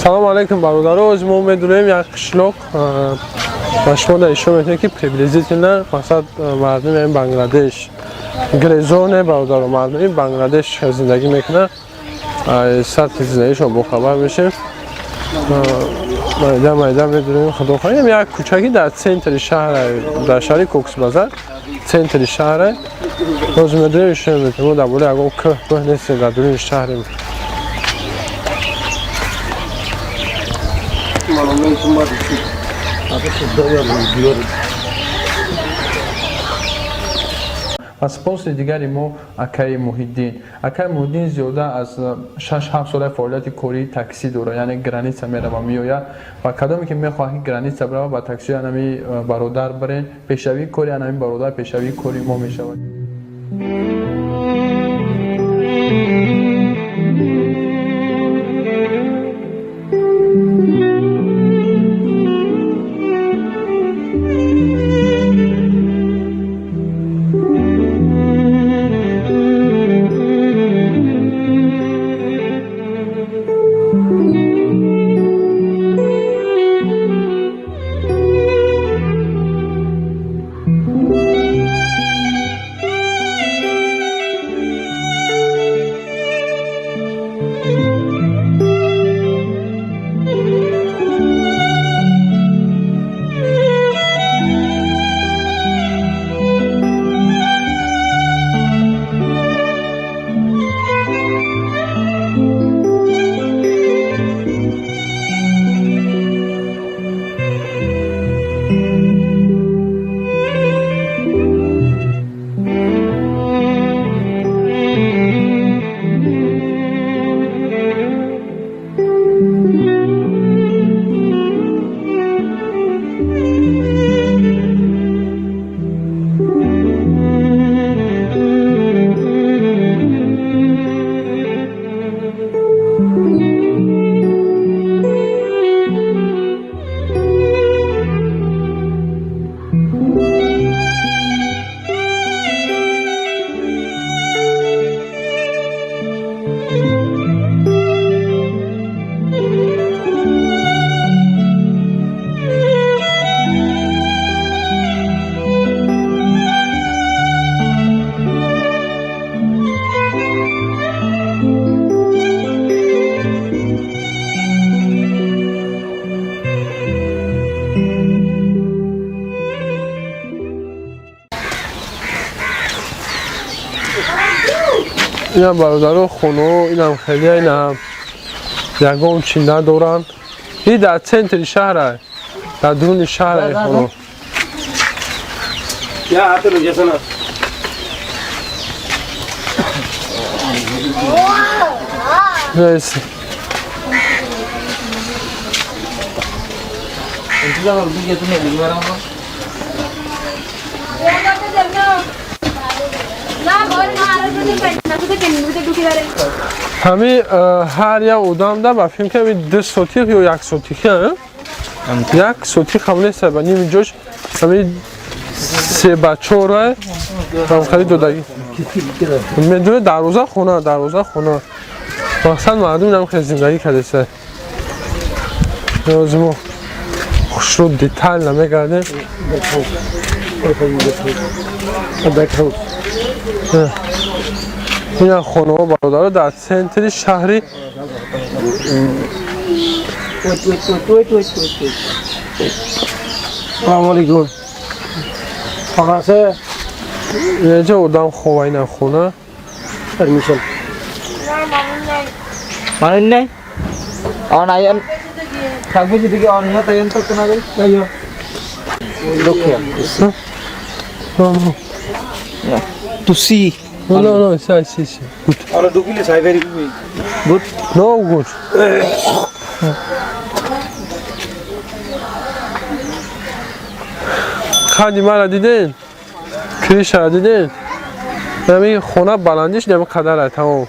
سلام علیکم برادران. از ما میدونیم یک قشلاق و شما در ایشون میتونید که پریویلیژیت نه مقصد مردم این بنگلادش گریزونه برادران مردم این بنگلادش زندگی میکنه سطح زندگیشون با خبر میشیم مایده میدونیم خدا خواهیم یک کوچکی در سنتر شهر در شهر کوکس بازار سنتر شهر از میدونیم ایشون میتونیم در بوله اگه که نیست در دورین شهریم از پست دیگری ما اکای محیدین زیاده از 6-7 ساله فعالیت کاری تاکسی داره یعنی گرانیت میره و میآید و کدامی که میخواهی گرانیت بره با تاکسی انمی برادر برین پیشوی کاری انمی برادر پیشوی کاری ما میشود این هم برادران خونه این هم خیلی این هم یکم چینده دارن این در سنتر شهر در درون شهر خونه یا آتو رو جسنا مرسی انتظار رو بگیه تو نمیدونم همین هر یک اودام ده با فیلم که 2 سوتیق یا 1 سوتیقه 1 سوتیق هم نیست و نیم جوش همین 3 بچه رو هم خیلی 2 دقیقه میدونه دروازه خونه مقصد مردم هم خیلی زندگی کرده سه از ما خوش رو دیتال نمیگردیم این خونه و برادر در سنتر شهری سلام علیکم خلاصه اینجا اودام خواه این خونه پرمیشن mana ini on ayan sampai jadi onnya tayan tuh kena deh ayo look ya ya to see no see good orang dukili saya very good no good خالی مرا دیدین کریش را دیدین همین خونه بلندیش نمی قدره تمام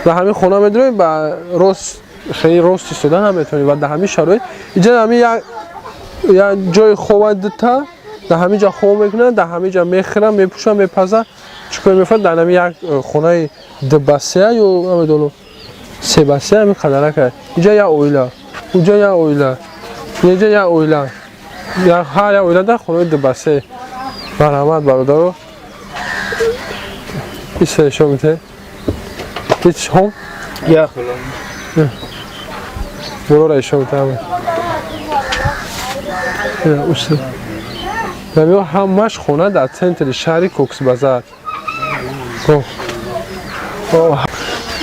و همین خونه میدونید با راست خیلی راست ایستادن هم میتونید و در همین شرایط اینجا همین یک جای خوب دتا در همین جا خوب میکنن در همین جا میخرن میپوشن میپزن چیکار میفرد در همین یک خونه 2 بسته یا نمیدونم 3 بسته همین قدره کرد اینجا یک اویلا اونجا یه اویله اینجا یه اویله یا هر یه اویله در خونه دبسه برحمت برادر ایسته شو میته هیچ هم یا برو رای شو میته همه اوسته و همش خونه در سنتر شهری کوکس بازار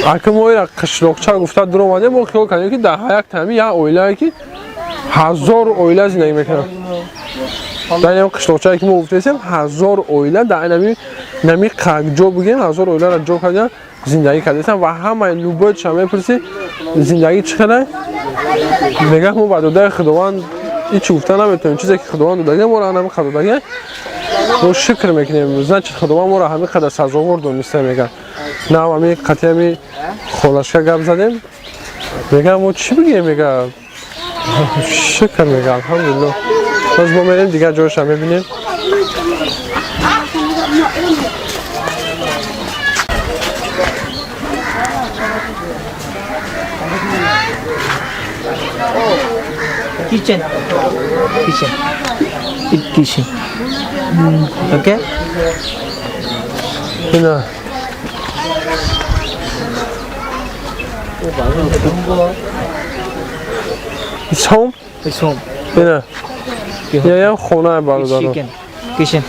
اگه ما این قشلوقچه گفته در اومده ما خیال کنیم که ده یک تامی یه اویله که 1000 اویله زندگی میکنم در این قشلوقچه که ما گفتیم 1000 اویله در نمی قاقجو بگیم 1000 اویله را جو کردن زندگی کردن و همه لوبوت شما پرسی زندگی چقدر میگه ما بعد در خداوند هیچ گفتن نمیتونیم چیزی که خداوند داده ما را نمیخواد داده ما شکر میکنیم زن چه خداوند ما را همه قدر سزاوار دونسته میگن نه همه قطعی همی خلاصه گپ زدیم میگه ما چی بگیم میگه شکر میگه الحمدلله باز ما میریم دیگه جوش هم میبینیم kitchen kitchen okay اینا It's home? it's home اینا یا خونه برادر kitchen chicken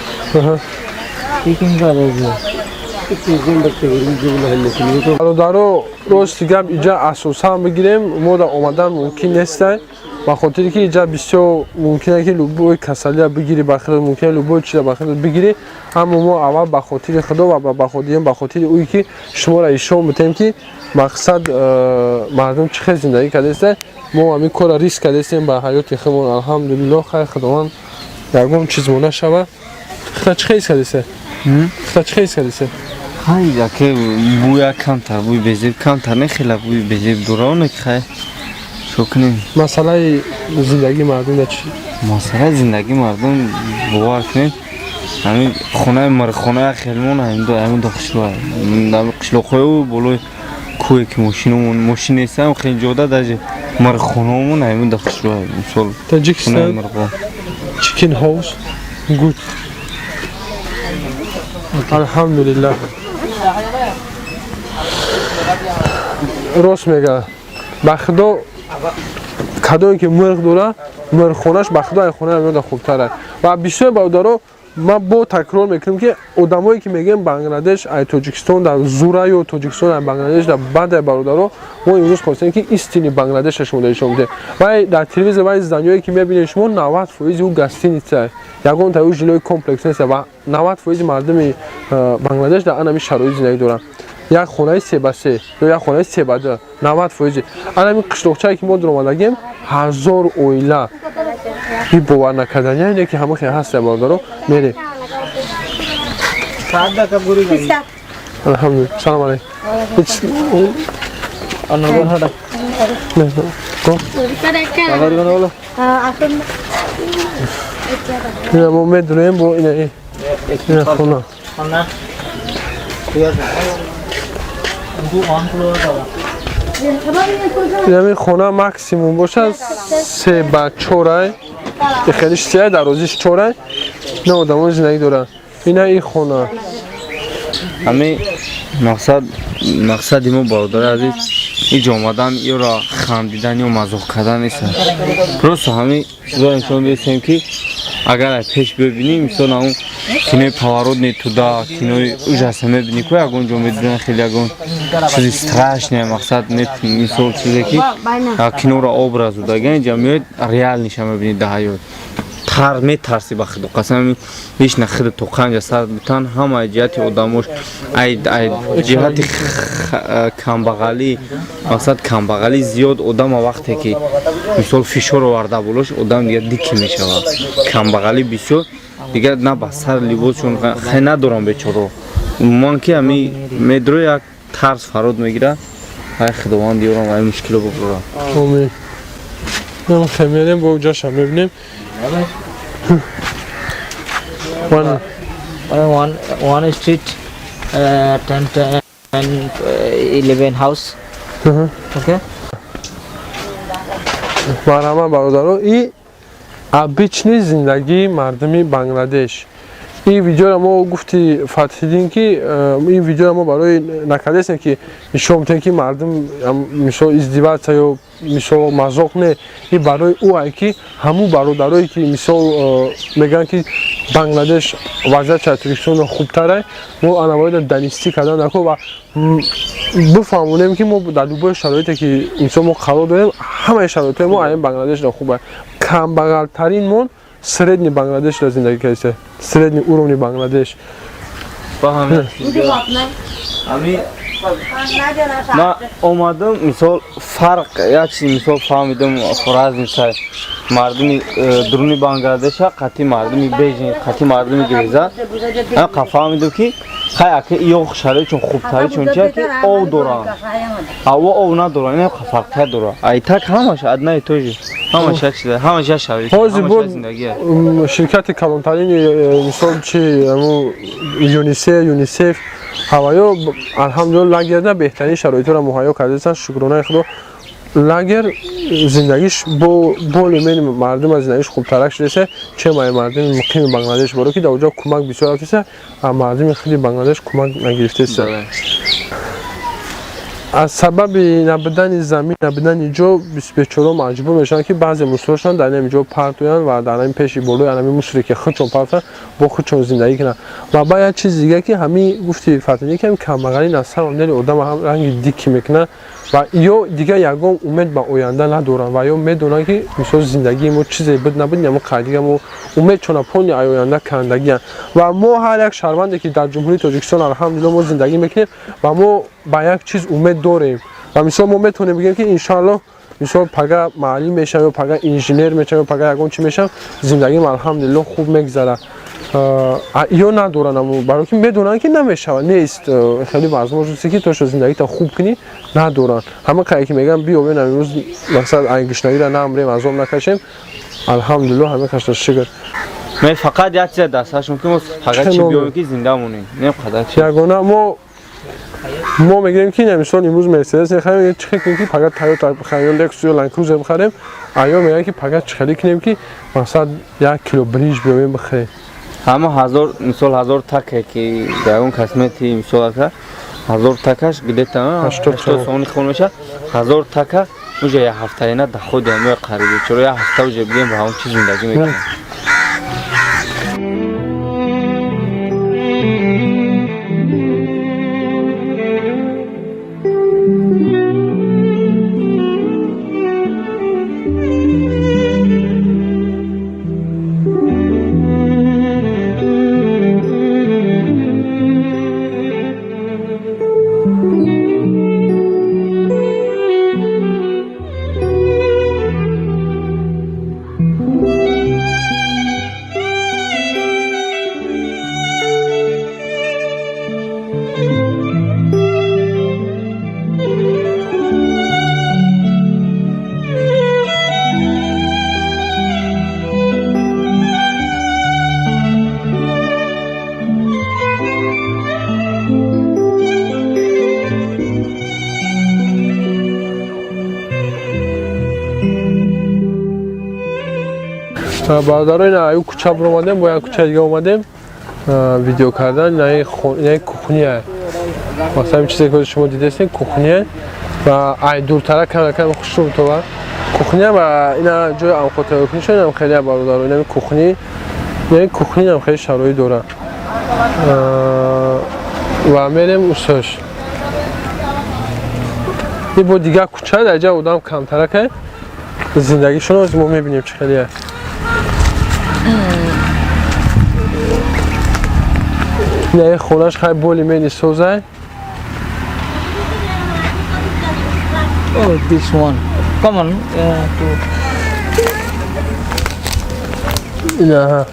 برادر روز دیگه اینجا اساسا بگیریم ما در آمدن ممکن نیست با خاطری که اینجا بسیار ممکنه که لوبوی کسالی بگیری بخاطر ممکنه لوبوی چیز بخاطر بگیری اما ما اول به خاطر خدا و به خاطر اویی که شما را ایشون بتیم که مقصد مردم چه زندگی کرده است ما همین کار ریسک کرده استیم به حیات خودمون الحمدلله خیر خداوند یگون چیز مونه شوه خدا چه حس کرده است خدا چه حس کرده است خیلی که بوی کمتر بوی بزرگ کمتر نه خیلی بوی بزرگ دورانه که خیلی شو کنیم مسئله زندگی مردم چی؟ مسئله زندگی مردم باور کنید همین خونه خیلیمون همین دو قشلو قشلو خواه بلوی کوی که ماشین نیستم خیلی جوده در خونهمون همین دو قشلو مثال تاجیکستان چیکن هاوس گود الحمدلله راست میگه به خدا کدایی که مرغ داره مرغ خونش به خدا خونه میاد خوبتره و بسیار برادرها ما با تکرار میکنیم که آدمایی که میگیم بنگلادش ای تاجیکستان در زورای و تاجیکستان ای بنگلادش در بعد برادرها ما امروز خواستیم که استینی بنگلادش شما نشون میده و در تلویزیون و زنیایی که میبینید شما 90% او گستی نیست یگان تا او جلوی کمپلکس نیست و 90% مردم بنگلادش در همین شرایط زندگی دارن یک خونه 3x3 یا یک خونه 3x2 90% همین قشلوقچه‌ای که ما در اومدیم 1000 اویله بی باور نکردنی اینه که همه خیلی هست برادرها میره الحمدلله سلام علیکم نه ما میدونیم با اینه خونه این خونه مکسیموم باشه 3x4 خیلیش 3 در روزش 4 نه آدم زندگی دارن این خونه همین مقصد ما برادر عزیز اینجا آمدن یا را خندیدن یا مزاح کردن نیست راست همین چیزا نشون میدیم که اگر پیش ببینیم مثلا اون کینوی پاورود نیتودا کینوی اجازه میبینی که اگه اونجا میدونن خیلی اگه چیزی استراشنه مقصد نیت مثال چیزی که کینو را obraz داگه اینجا میاد ریال نشون میبینی ده حیات تر میترسی به خدا قسم هیچ نخد تو خنج سر بتن همه جهت آدموش ای جهت کمبغالی مقصد کمبغالی زیاد آدم وقتی که مثال فشار آورده بولش آدم دیگه دیکی میشه کمبغالی بسیار دیگه نه به سر لیباس چون خیلی ندارم بیچاره من که همی میدرو یک ترس فراد میگیره ای خداوند دیورم ای مشکل ببره آمین من خیلی میریم با اونجاش هم میبینیم one street 10 and 11 house okay марҳамат бародаро, ин обични зиндагии мардуми Бангладеш. این ویدیو را ما گفتی فتحیدیم که این ویدیو را ما برای نکردیم که میشوم که مردم میشو ازدواج یا میشو مزاق نه، این برای او است که همون برادرایی که میشو میگن که بنگلادش وضعیت چطوریشون خوبتره، ما انا باید دانستی کردن نکو و بفهمونیم که ما در دوباره شرایطی که میشو ما قرار داریم همه شرایط ما این بنگلادش خوبه. کم بغل ترین من سردنی بنگلادش را زندگی کرده، سردنی ارومی بنگلادش. با همین من اومدم مثال فرق یک چیز مثال فهمیدم خراز نیست مردمی درونی بنگلادش ها قطعی مردمی بیجین قطعی مردمی گریزه من فهمیدم که خیلی که ایو شرایط چون خوب تری چون چیه که او دوران او ندوران اینه فرق دوران ای تک همش ادنای توجی همش یک چیزه همش یک شرایط همش یک زندگیه. شرکت کلانترین مثال چی یونیسف هوایو الحمدلله لاگر بهترین شرایط را مهیا کرده است. شکرانه خدا لاگر زندگیش با لیمن مردم از زندگیش خوبتر شده. چه مردم مقیم بنگلادش برو که در اونجا کمک بسیار است، اما مردم خیلی بنگلادش کمک نگرفته است. از سبب نبودن زمین نبودن جا بیچاره مجبور میشن که بعضی مسافرشان در اینجا پرتویان و در این پیشی بالای همین مسافری که خودشون پرتن با خودشون زندگی کنن. و باید چیز دیگه که همین گفتی فتنی که کمبغلی نسل اون آدم هم رنگ دیکی میکنه و یا دیگه یگام امید به آینده ندارن و یا میدونن که مثلا زندگی ما چیزی بد نبود یا قاعده ما امید چون پونی آینده کندگی و ما هر یک شهروندی که در جمهوری تاجیکستان الحمدلله ما زندگی میکنیم و ما با یک چیز امید داریم و مثلا ما میتونیم بگیم که ان شاء الله مثلا پگا معلم میشم یا پگا انجینیر میشم یا پگا یگان چی میشم زندگیم الحمدلله خوب میگذره. یا ندارن اما برای که میدونن که نمیشه نیست خیلی مضمون است که تو زندگی تا خوب کنی ندارن. همه کاری که میگم بیا ببین امروز مثلا انگشتری را نمیریم عذاب نکشیم الحمدلله همه کشته شکر. من فقط یک چیز دستشون که ما فقط چی بیایم که زنده مونیم نه فقط چی یگانه ما میگیم که مثلا امروز مرسدس نخریم چه کنیم که فقط تویوتا بخریم لکس یا لند کروزر بخریم آیا میگن که فقط چه کنیم که مثلا 1 کیلو برنج بیایم بخریم. همه هزار تکه که در اون قسمتی مثال که 1000 تکش گده تا 80 سوم خون میشه 1000 تکه اونجا یه هفته اینا در خود همه قریبی چرا یه هفته وجه بگیم با همون چیز زندگی میکنیم. برادران این کوچه برو اومدیم با یک کوچه دیگه اومدیم ویدیو کردن. این کوخونیه مثلا این چیزی که شما دیدید کوخونیه و ای دورتره کم خوشم تو کوخونیه و اینا جای امخاطر کنیشون هم خیلی برادران این کوخونی هم خیلی شرایط داره و میریم اوسش این با دیگه کوچه در جا آدم کمتره که زندگیشون رو ما میبینیم چه خیلیه. نه خونش خیلی بولی منی سوزه. Oh, this one. Come on. نه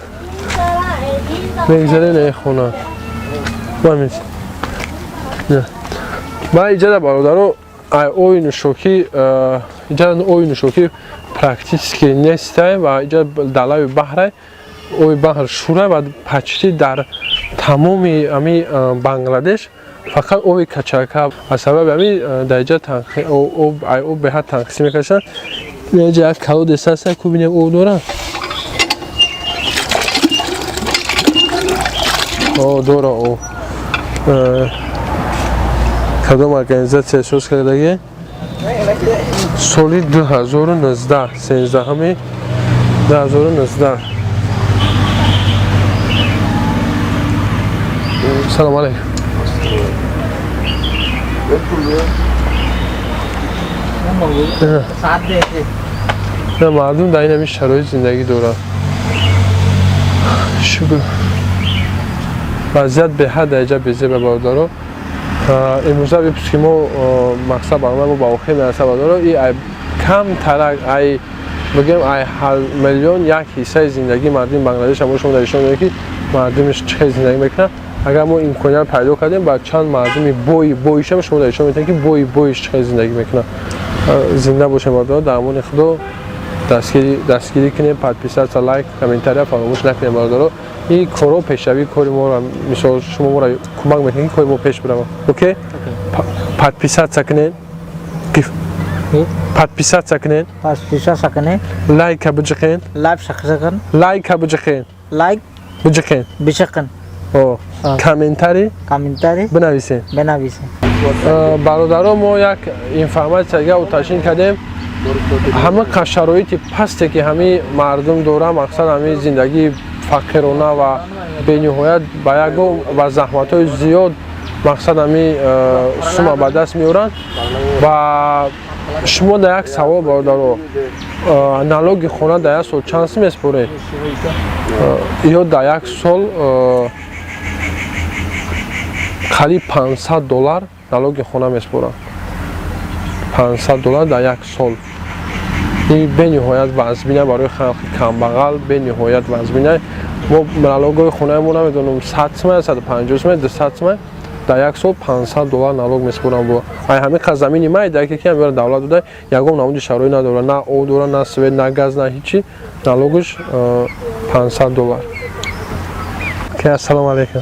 میگذاره نه خونه باید نه من اینجا برادرو اوین شوکی پرکتیسکی نیسته و اینجا دلای بحره اوی بحر شوره و پچتی در تمام امی بنگلادش فقط اوی کچاکا از سبب امی در اینجا او به ها تنقسیم میکشن اینجا یک کلود سسته که بینیم او داره او داره او کدام ارگانیزاtsiya اساس کردگی سالی 2019 13 همه 2019 سلام علیکم نه مردم در این همیشه شرایط زندگی دارن شکر وضعیت به حد درجه بزه به باردارو امروزه بپس که ما مقصد برنامه ما با آخر نرسه باردارو ای کم ترک ای بگیم ای 7 میلیون یک حصه زندگی مردم بنگلادش هم شما درشون میگه که مردمش چه زندگی میکنن اگر ما امکانیت رو پیدا کردیم با چند مردمی بویش هم شما درشون میگه که بویش چه زندگی میکنن زنده باشه باردارو در امان خدا دستگیری کنیم پادپیسات لایک کامنتاری فراموش نکنیم باردارو این کارو پیشروی کاری ما رو مثال شما ما رو کمک میکنین کاری ما پیش بریم اوکی پادپیسات کنین پادپیسات کنین پادپیسات کنین لایک بجکین لایک بجکین لایک بجکین او کامنتاری بنویسین برادران ما یک اینفورماسیون رو تشکیل کردیم همه شرایط پستی که همه مردم دارن مقصد همه زندگی فقیرانه و بینهایت با یکو و زحمت‌های زیاد مقصد همه سوم به دست میارن و شما در یک سوال باردارو نالوگ خانه در یک سال چند میسپرید یا در یک سال قریب $500 نالوگ خانه میسپرن $500 در یک سال این به نهایت وضعیت برای خلق کمبغل به نهایت وضعیت ما نالوگ خونه مون نمیدونم 100 تومن 150 تومن 200 تومن در یک سال $500 نالوگ میسپرن با ای همه که زمینی ما در که میبرن دولت داده یگام نمود شرایط نداره نه او داره نه سوئد نه گاز نه هیچی نالوگش $500 که السلام علیکم